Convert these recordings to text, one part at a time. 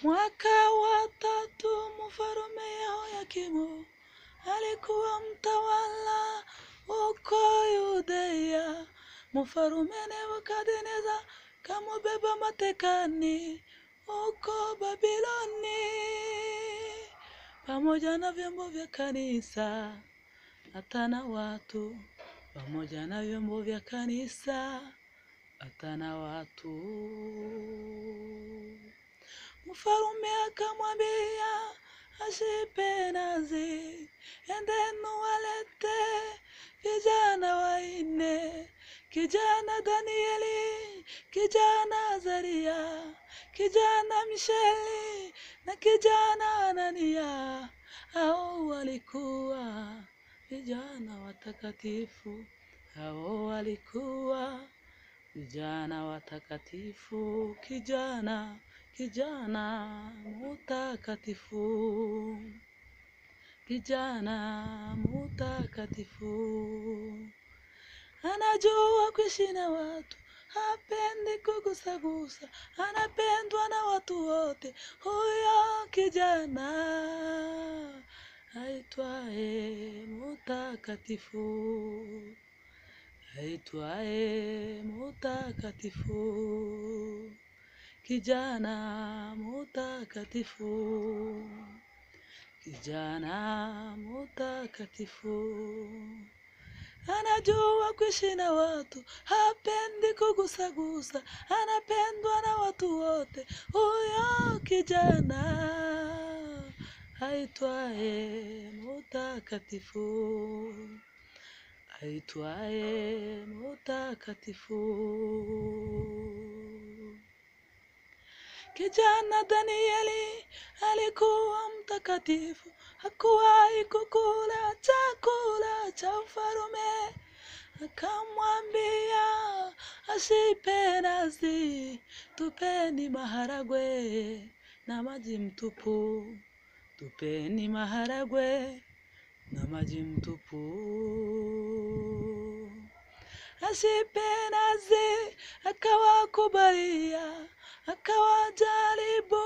Mwaka wa 3 Mfalme Yehoyakimu alikuwa mtawala huko Yudea. Mfalme Nebukadneza kamubeba matekani huko Babiloni, pamoja na vyombo vya kanisa hata na watu, pamoja na vyombo vya kanisa hata na watu. Mfalme akamwambia Ashpenazi, endeni walete vijana 4, kijana Danieli, kijana Azaria, kijana Misheli na kijana Anania. Hao walikuwa vijana watakatifu, hao walikuwa vijana watakatifu, kijana mutakatifu, kijana mutakatifu. Anajua kuishi na watu, hapendi kugusagusa, anapendwa na watu wote. Huyo kijana aitwaye mutakatifu, aitwaye mutakatifu, kijana mutakatifu, kijana mutakatifu. Anajua kuishi na watu, hapendi kugusagusa, anapendwa na watu wote. Huyo kijana aitwaye mutakatifu, aitwaye mutakatifu. Kijana Danieli alikuwa mtakatifu, hakuwahi kukula chakula cha mfalme. Akamwambia Ashpenazi, tupeni maharagwe na maji mtupu, tupeni maharagwe na maji mtupu. Ashpenazi akawakubalia, akawajaribu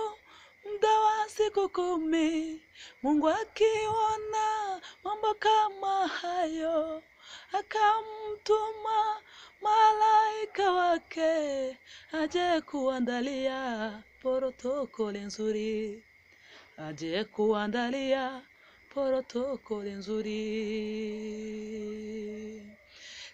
muda wa siku 10. Mungu akiona mambo kama hayo, akamtuma malaika wake aje kuandalia protokoli nzuri, aje kuandalia protokoli nzuri.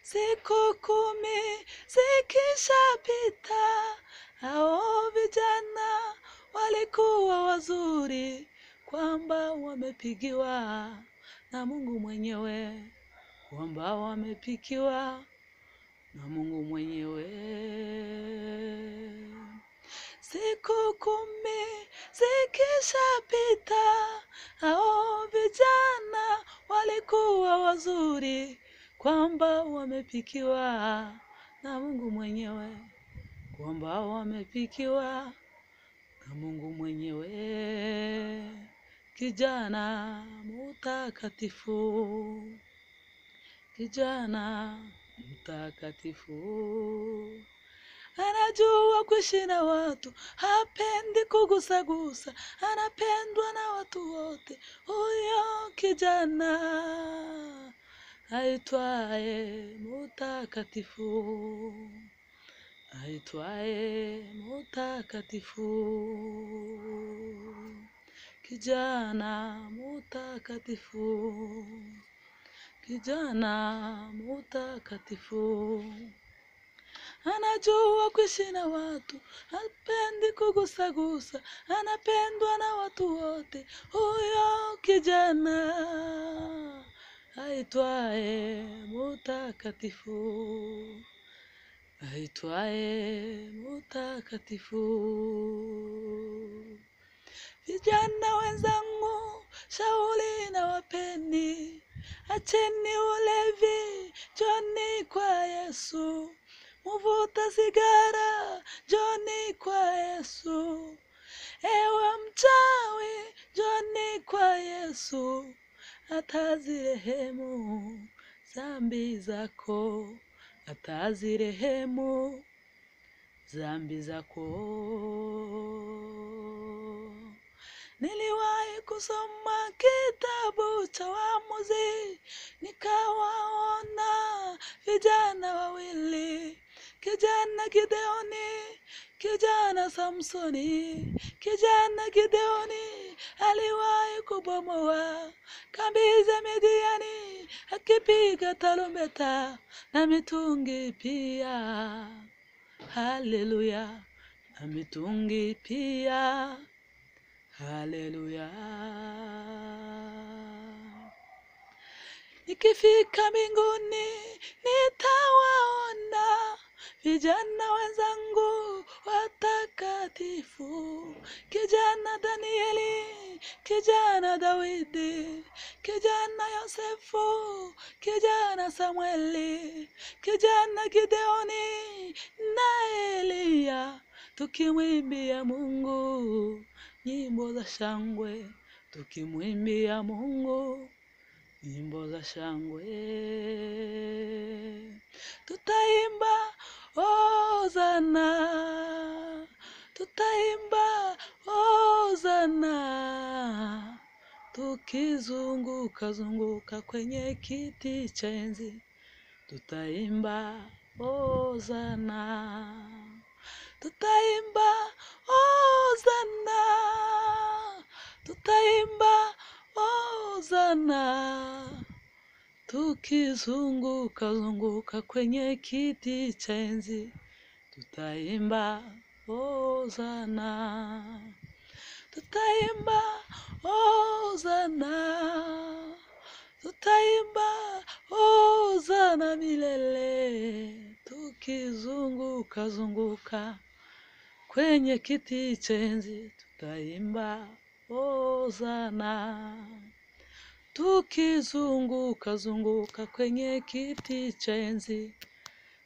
Siku 10 zikishapita, hao vijana walikuwa wazuri, kwamba wamepigiwa na Mungu mwenyewe, kwamba wamepigiwa na Mungu mwenyewe. Siku 10 zikishapita, hao vijana walikuwa wazuri, kwamba wamepigiwa na Mungu mwenyewe, kwamba wamepigiwa na Mungu mwenyewe. Kijana mutakatifu, kijana mutakatifu. Anajua kuishi na watu, hapendi kugusagusa, anapendwa na watu wote. Huyo kijana aitwaye mutakatifu, aitwaye mutakatifu, kijana mutakatifu, kijana mutakatifu. Anajua kuishi na watu, hapendi kugusagusa, anapendwa na watu wote. Huyo kijana aitwaye mutakatifu, aitwaye mutakatifu. Vijana wenzangu, shauri na wapeni, acheni ulevi, njoni kwa Yesu. Muvuta sigara, njoni kwa Yesu. Ewe mchawi, njoni kwa Yesu, atazirehemu dhambi zako, atazirehemu dhambi zako. Niliwahi kusoma kitabu cha Waamuzi, nikawaona vijana wawili, kijana Gideoni, kijana Samsoni. Kijana Gideoni aliwahi kubomoa kambi za Midiani, akipiga tarumbeta na mitungi pia. Haleluya, na mitungi pia. Haleluya. Nikifika mbinguni nitawaona vijana wenzangu watakatifu, kijana Danieli, kijana Dawidi, kijana Yosefu, kijana Samueli, kijana Gideoni na Elia, tukimwimbia Mungu nyimbo za shangwe, tukimwimbia Mungu nyimbo za shangwe. Tutaimba Hosana, tutaimba Hosana, tukizunguka zunguka kwenye kiti cha enzi. Tutaimba Hosana, tutaimba Hosana, tutaimba Hosana, tukizunguka zunguka kwenye kiti cha enzi. Tutaimba Hosana, tutaimba Hosana, tutaimba Hosana milele, tukizunguka zunguka kwenye kiti cha enzi. Tutaimba Hosana, tukizunguka zunguka kwenye kiti cha enzi.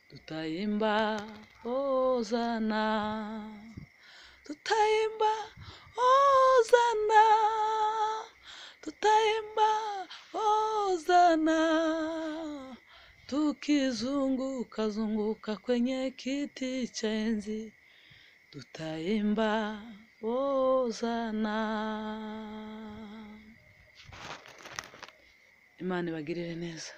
Tutaimba Hosana, tutaimba Hosana, tutaimba Hosana, tukizunguka zunguka kwenye kiti cha enzi. Tutaimba Hosana. Imana ibagirire neza.